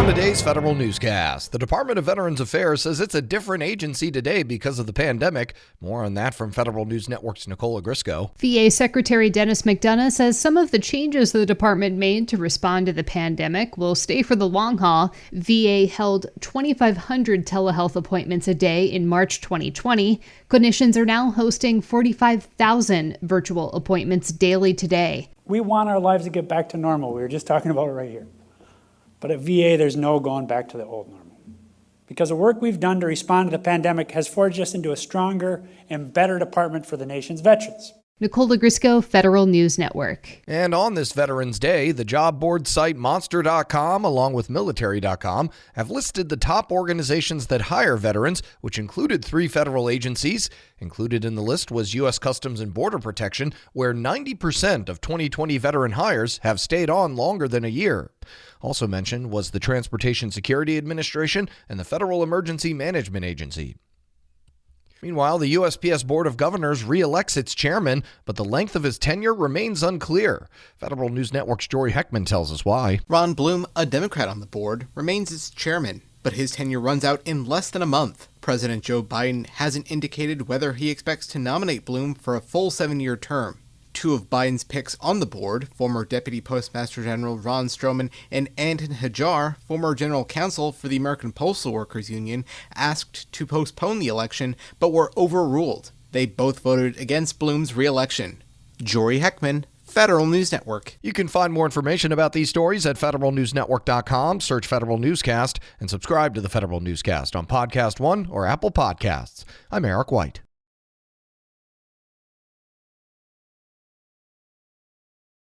today's Federal Newscast, the Department of Veterans Affairs says it's a different agency today because of the pandemic. More on that from Federal News Network's Nicole Ogrisco. VA Secretary Dennis McDonough says some of the changes the department made to respond to the pandemic will stay for the long haul. VA held 2,500 telehealth appointments a day in March 2020. Clinicians are now hosting 45,000 virtual appointments daily today. We want our lives to get back to normal. We were just talking about it right here. But at VA, there's no going back to the old normal. Because the work we've done to respond to the pandemic has forged us into a stronger and better department for the nation's veterans. Nicole Ogrisco, Federal News Network. And on this Veterans Day, the job board site Monster.com, along with Military.com, have listed the top organizations that hire veterans, which included 3 federal agencies. Included in the list was U.S. Customs and Border Protection, where 90% of 2020 veteran hires have stayed on longer than a year. Also mentioned was the Transportation Security Administration and the Federal Emergency Management Agency. Meanwhile, the USPS Board of Governors re-elects its chairman, but the length of his tenure remains unclear. Federal News Network's Jory Heckman tells us why. Ron Bloom, a Democrat on the board, remains its chairman, but his tenure runs out in less than a month. President Joe Biden hasn't indicated whether he expects to nominate Bloom for a full 7-year term. 2 of Biden's picks on the board, former Deputy Postmaster General Ron Stroman and Anton Hajar, former General Counsel for the American Postal Workers Union, asked to postpone the election but were overruled. They both voted against Bloom's re-election. Jory Heckman, Federal News Network. You can find more information about these stories at federalnewsnetwork.com. Search Federal Newscast and subscribe to the Federal Newscast on Podcast One or Apple Podcasts. I'm Eric White.